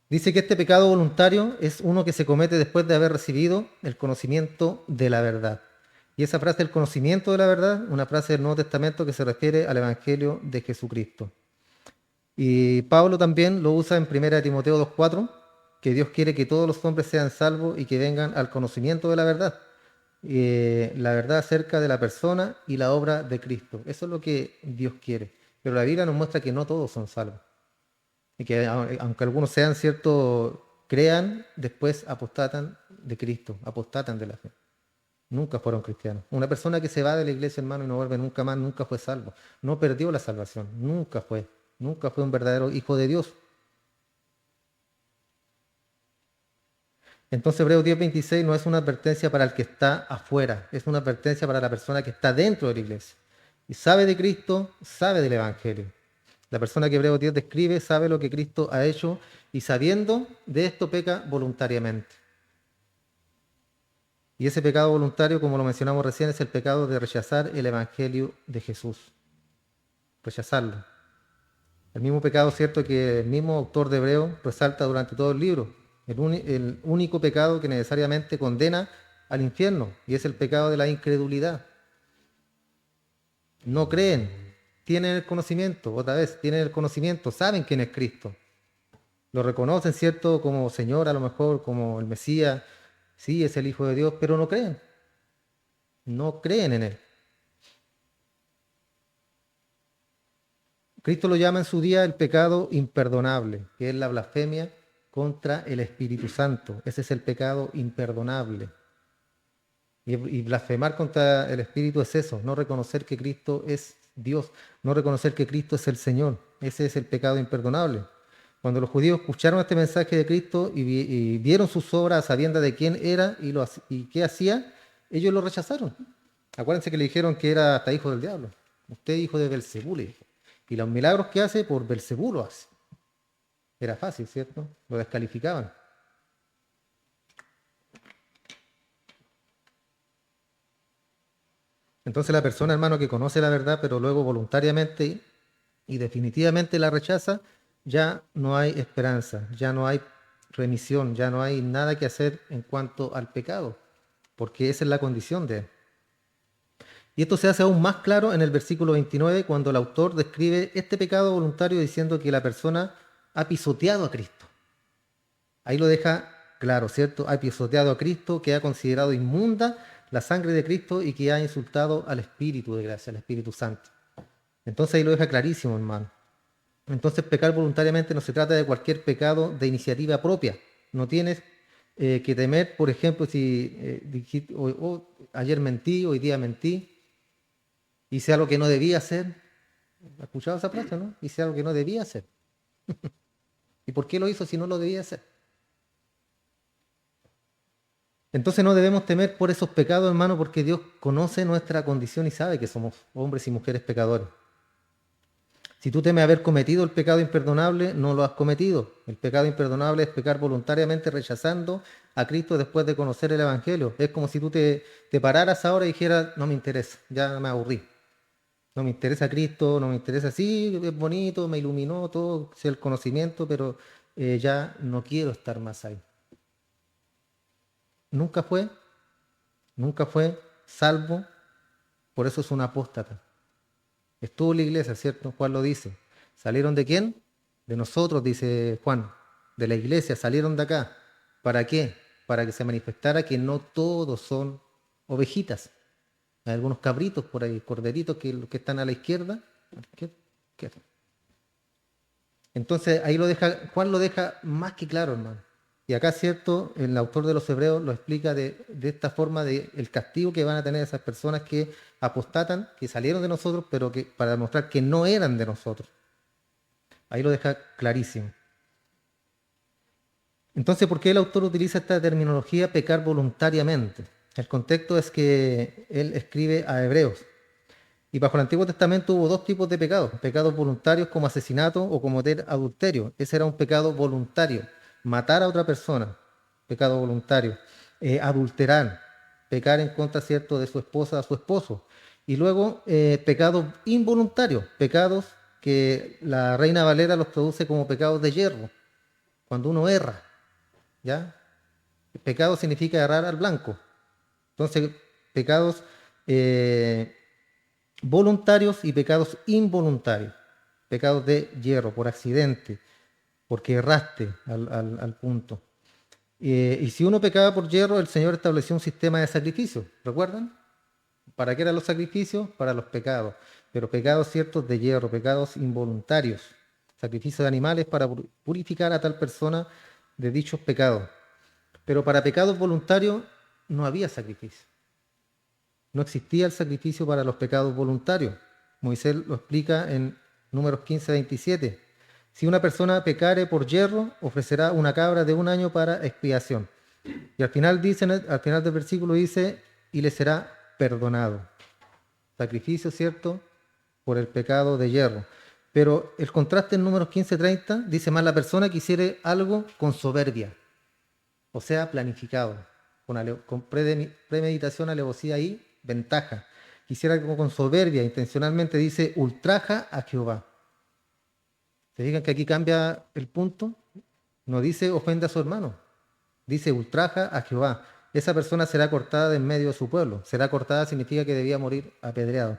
Dice que este pecado voluntario es uno que se comete después de haber recibido el conocimiento de la verdad. Y esa frase, el conocimiento de la verdad, una frase del Nuevo Testamento que se refiere al Evangelio de Jesucristo. Y Pablo también lo usa en 1 Timoteo 2:4, que Dios quiere que todos los hombres sean salvos y que vengan al conocimiento de la verdad. La verdad acerca de la persona y la obra de Cristo. Eso es lo que Dios quiere. Pero la Biblia nos muestra que no todos son salvos. Y que aunque algunos sean ciertos, crean, después apostatan de Cristo, apostatan de la fe. Nunca fueron cristianos. Una persona que se va de la iglesia, hermano, y no vuelve nunca más, nunca fue salvo. No perdió la salvación, nunca fue un verdadero hijo de Dios. Entonces Hebreos 10:26 no es una advertencia para el que está afuera, es una advertencia para la persona que está dentro de la iglesia. Y sabe de Cristo, sabe del Evangelio. La persona que Hebreos 10 describe sabe lo que Cristo ha hecho y sabiendo de esto peca voluntariamente. Y ese pecado voluntario, como lo mencionamos recién, es el pecado de rechazar el Evangelio de Jesús. Rechazarlo. El mismo pecado, cierto, que el mismo autor de Hebreos resalta durante todo el libro. El único pecado que necesariamente condena al infierno, y es el pecado de la incredulidad. No creen, tienen el conocimiento, otra vez, tienen el conocimiento, saben quién es Cristo. Lo reconocen, ¿cierto?, como Señor, a lo mejor, como el Mesías, sí, es el Hijo de Dios, pero no creen. No creen en Él. Cristo lo llama en su día el pecado imperdonable, que es la blasfemia contra el Espíritu Santo. Ese es el pecado imperdonable. Y blasfemar contra el Espíritu es eso, no reconocer que Cristo es Dios, no reconocer que Cristo es el Señor. Ese es el pecado imperdonable. Cuando los judíos escucharon este mensaje de Cristo y vieron sus obras a sabiendas de quién era y qué hacía, ellos lo rechazaron. Acuérdense que le dijeron que era hasta hijo del diablo. Usted es hijo de Belcebú, le dijo. Y los milagros que hace, por Belcebú lo hace. Era fácil, ¿cierto? Lo descalificaban. Entonces la persona, hermano, que conoce la verdad, pero luego voluntariamente y definitivamente la rechaza, ya no hay esperanza, ya no hay remisión, ya no hay nada que hacer en cuanto al pecado, porque esa es la condición de él. Y esto se hace aún más claro en el versículo 29, cuando el autor describe este pecado voluntario diciendo que la persona ha pisoteado a Cristo. Ahí lo deja claro, ¿cierto? Ha pisoteado a Cristo, que ha considerado inmunda la sangre de Cristo y que ha insultado al Espíritu de gracia, al Espíritu Santo. Entonces ahí lo deja clarísimo, hermano. Entonces pecar voluntariamente no se trata de cualquier pecado de iniciativa propia. No tienes que temer, por ejemplo, si dijiste, ayer mentí, hoy día mentí, hice algo que no debía hacer. ¿Has escuchado esa frase, no? Hice algo que no debía hacer. ¿Y por qué lo hizo si no lo debía hacer? Entonces no debemos temer por esos pecados, hermano, porque Dios conoce nuestra condición y sabe que somos hombres y mujeres pecadores. Si tú temes haber cometido el pecado imperdonable, no lo has cometido. El pecado imperdonable es pecar voluntariamente rechazando a Cristo después de conocer el Evangelio. Es como si tú te pararas ahora y dijeras, no me interesa, ya me aburrí. No me interesa Cristo, no me interesa, sí, es bonito, me iluminó todo, sé el conocimiento, pero ya no quiero estar más ahí. Nunca fue, nunca fue salvo, por eso es un apóstata. Estuvo en la iglesia, ¿cierto? Juan lo dice. ¿Salieron de quién? De nosotros, dice Juan. De la iglesia, salieron de acá. ¿Para qué? Para que se manifestara que no todos son ovejitas. Hay algunos cabritos por ahí, corderitos que están a la izquierda. Entonces ahí Juan lo deja más que claro, hermano. Y acá, cierto, el autor de los Hebreos lo explica de esta forma de el castigo que van a tener esas personas que apostatan, que salieron de nosotros, pero que para demostrar que no eran de nosotros. Ahí lo deja clarísimo. Entonces, ¿por qué el autor utiliza esta terminología pecar voluntariamente? El contexto es que él escribe a Hebreos. Y bajo el Antiguo Testamento hubo dos tipos de pecados: pecados voluntarios como asesinato o cometer adulterio. Ese era un pecado voluntario. Matar a otra persona, pecado voluntario. Adulterar, pecar en contra, ¿cierto?, de su esposa a su esposo. Y luego pecados involuntarios, pecados que la Reina Valera los traduce como pecados de yerro, cuando uno erra, ¿ya? Pecado significa errar al blanco. Entonces, pecados voluntarios y pecados involuntarios, pecados de hierro, por accidente, porque erraste al punto. Y si uno pecaba por hierro, el Señor estableció un sistema de sacrificio, ¿recuerdan? ¿Para qué eran los sacrificios? Para los pecados, pero pecados ciertos de hierro, pecados involuntarios, sacrificio de animales para purificar a tal persona de dichos pecados. Pero para pecados voluntarios no había sacrificio. No existía el sacrificio para los pecados voluntarios. Moisés lo explica en Números 15:27. Si una persona pecare por yerro, ofrecerá una cabra de un año para expiación. Y al final del versículo dice, y le será perdonado. Sacrificio, ¿cierto?, por el pecado de yerro. Pero el contraste en Números 15:30 dice más: la persona que hiciere algo con soberbia, o sea, planificado, con premeditación, alevosía y ventaja. Quisiera algo con soberbia, intencionalmente, dice, ultraja a Jehová. ¿Se fijan que aquí cambia el punto? No dice ofende a su hermano, dice ultraja a Jehová. Esa persona será cortada de en medio de su pueblo. Será cortada significa que debía morir apedreado.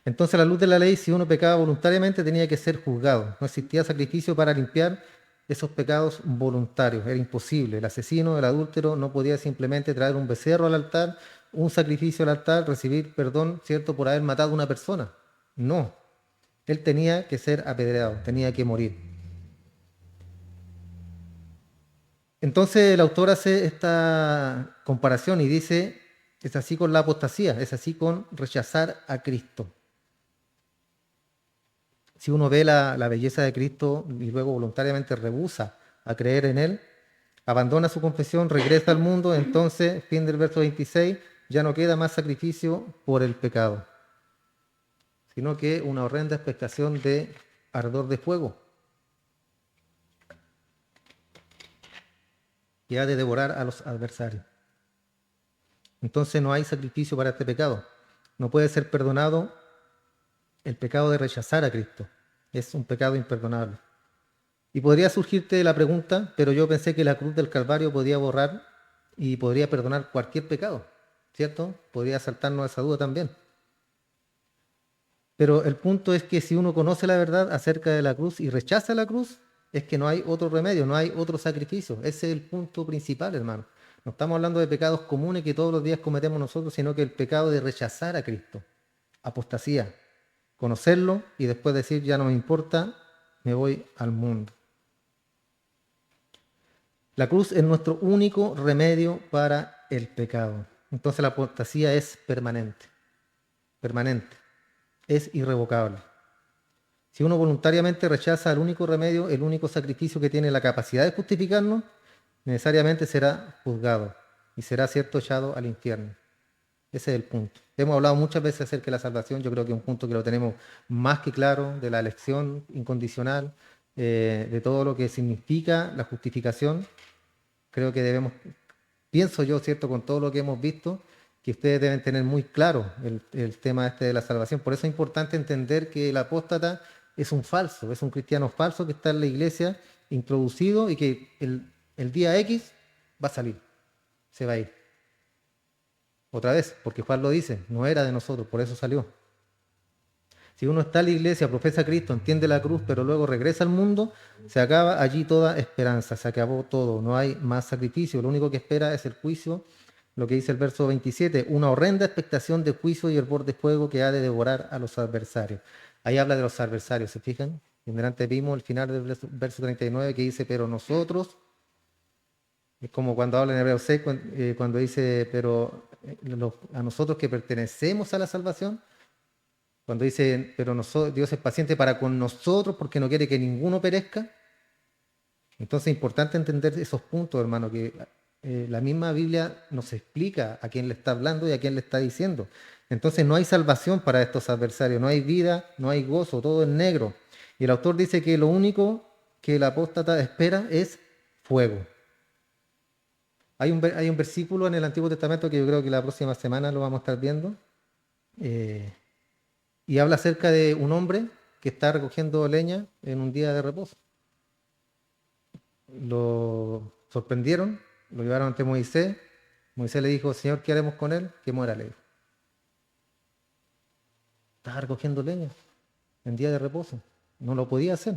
Entonces, a la luz de la ley, si uno pecaba voluntariamente, tenía que ser juzgado. No existía sacrificio para limpiar esos pecados voluntarios. Era imposible. El asesino, el adúltero, no podía simplemente traer un becerro al altar, un sacrificio al altar, recibir perdón, ¿cierto?, por haber matado a una persona. No. Él tenía que ser apedreado, tenía que morir. Entonces el autor hace esta comparación y dice, es así con la apostasía, es así con rechazar a Cristo. Si uno ve la belleza de Cristo y luego voluntariamente rehúsa a creer en Él, abandona su confesión, regresa al mundo, entonces, fin del verso 26, ya no queda más sacrificio por el pecado, sino que una horrenda expectación de ardor de fuego que ha de devorar a los adversarios. Entonces no hay sacrificio para este pecado. No puede ser perdonado el pecado de rechazar a Cristo. Es un pecado imperdonable. Y podría surgirte la pregunta, pero yo pensé que la cruz del Calvario podía borrar y podría perdonar cualquier pecado, ¿cierto? Podría saltarnos esa duda también. Pero el punto es que si uno conoce la verdad acerca de la cruz y rechaza la cruz, es que no hay otro remedio, no hay otro sacrificio. Ese es el punto principal, hermano. No estamos hablando de pecados comunes que todos los días cometemos nosotros, sino que el pecado de rechazar a Cristo. Apostasía. Conocerlo y después decir, ya no me importa, me voy al mundo. La cruz es nuestro único remedio para el pecado. Entonces la apostasía es permanente, permanente, es irrevocable. Si uno voluntariamente rechaza el único remedio, el único sacrificio que tiene la capacidad de justificarnos, necesariamente será juzgado y será, cierto, echado al infierno. Ese es el punto. Hemos hablado muchas veces acerca de la salvación, yo creo que es un punto que lo tenemos más que claro, de la elección incondicional, de todo lo que significa la justificación. Creo que debemos, pienso yo, cierto, con todo lo que hemos visto, que ustedes deben tener muy claro el tema este de la salvación. Por eso es importante entender que el apóstata es un falso, es un cristiano falso que está en la iglesia, introducido y que el día X va a salir, se va a ir. Otra vez, porque Juan lo dice, no era de nosotros, por eso salió. Si uno está en la iglesia, profesa a Cristo, entiende la cruz, pero luego regresa al mundo, se acaba allí toda esperanza, se acabó todo, no hay más sacrificio, lo único que espera es el juicio, lo que dice el verso 27, una horrenda expectación de juicio y hervor de fuego que ha de devorar a los adversarios. Ahí habla de los adversarios, ¿se fijan? En delante vimos el final del verso 39 que dice, pero nosotros, es como cuando habla en Hebreo 6, cuando dice, pero a nosotros que pertenecemos a la salvación, cuando dice, pero Dios es paciente para con nosotros porque no quiere que ninguno perezca. Entonces es importante entender esos puntos, hermano, que la misma Biblia nos explica a quién le está hablando y a quién le está diciendo. Entonces no hay salvación para estos adversarios, no hay vida, no hay gozo, todo es negro. Y el autor dice que lo único que el apóstata espera es fuego. Hay un versículo en el Antiguo Testamento que yo creo que la próxima semana lo vamos a estar viendo. Y habla acerca de un hombre que está recogiendo leña en un día de reposo. Lo sorprendieron, lo llevaron ante Moisés. Moisés le dijo, Señor, ¿qué haremos con él? Que muera, le dijo. Estaba recogiendo leña en día de reposo. No lo podía hacer.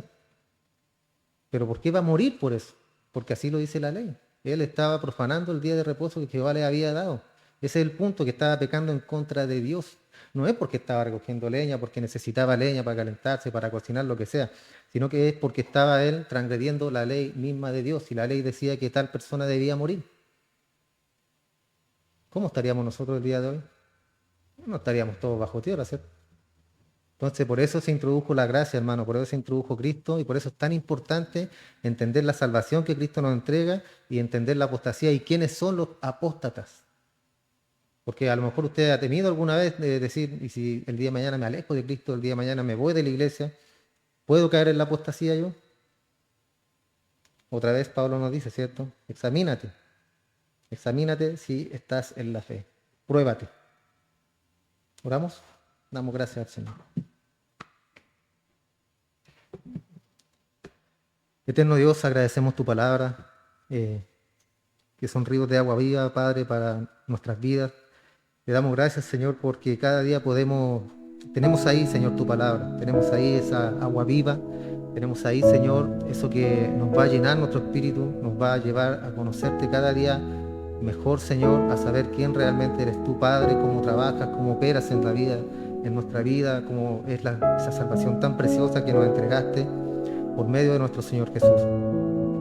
¿Pero por qué va a morir por eso? Porque así lo dice la ley. Él estaba profanando el día de reposo que Jehová le había dado. Ese es el punto, que estaba pecando en contra de Dios. No es porque estaba recogiendo leña, porque necesitaba leña para calentarse, para cocinar, lo que sea, sino que es porque estaba él transgrediendo la ley misma de Dios y la ley decía que tal persona debía morir. ¿Cómo estaríamos nosotros el día de hoy? No estaríamos todos bajo tierra, ¿cierto? Entonces, por eso se introdujo la gracia, hermano, por eso se introdujo Cristo y por eso es tan importante entender la salvación que Cristo nos entrega y entender la apostasía y quiénes son los apóstatas. Porque a lo mejor usted ha temido alguna vez de decir, y si el día de mañana me alejo de Cristo, el día de mañana me voy de la iglesia, ¿puedo caer en la apostasía yo? Otra vez Pablo nos dice, ¿cierto? Examínate si estás en la fe, pruébate. ¿Oramos? Damos gracias al Señor. Eterno Dios, agradecemos tu palabra, que son ríos de agua viva, Padre, para nuestras vidas. Le damos gracias, Señor, porque cada día tenemos ahí, Señor, tu palabra, tenemos ahí esa agua viva, tenemos ahí, Señor, eso que nos va a llenar nuestro espíritu, nos va a llevar a conocerte cada día mejor, Señor, a saber quién realmente eres tú, Padre, cómo trabajas, cómo operas en la vida, en nuestra vida, cómo es esa salvación tan preciosa que nos entregaste por medio de nuestro Señor Jesús.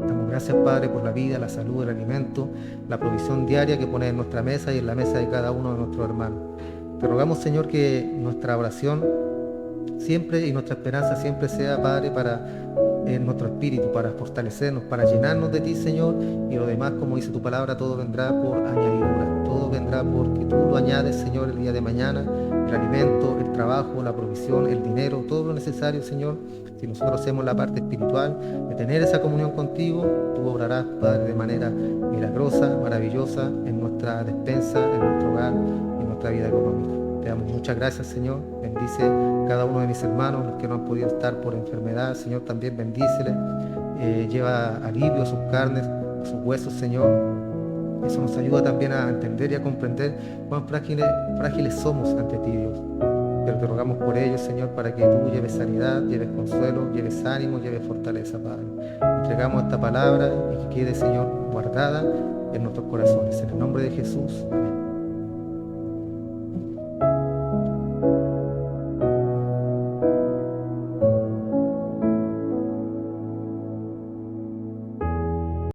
Damos gracias, Padre, por la vida, la salud, el alimento, la provisión diaria que pones en nuestra mesa y en la mesa de cada uno de nuestros hermanos. Te rogamos, Señor, que nuestra oración siempre y nuestra esperanza siempre sea, Padre, para nuestro espíritu, para fortalecernos, para llenarnos de ti, Señor, y lo demás, como dice tu palabra, todo vendrá por añadidura, todo vendrá porque tú lo añades, Señor, el día de mañana, el alimento, el trabajo, la provisión, el dinero, todo lo necesario, Señor. Si nosotros hacemos la parte espiritual de tener esa comunión contigo, tú obrarás, Padre, de manera milagrosa, maravillosa en nuestra despensa, en nuestro hogar y en nuestra vida económica. Te damos muchas gracias, Señor. Bendice cada uno de mis hermanos, los que no han podido estar por enfermedad, Señor, también bendíceles. Lleva alivio a sus carnes, a sus huesos, Señor. Eso nos ayuda también a entender y a comprender cuán frágiles somos ante ti, Dios. Pero te rogamos por ellos, Señor, para que tú lleves sanidad, lleves consuelo, lleves ánimo, lleves fortaleza, Padre. Entregamos esta palabra y que quede, Señor, guardada en nuestros corazones. En el nombre de Jesús. Amén.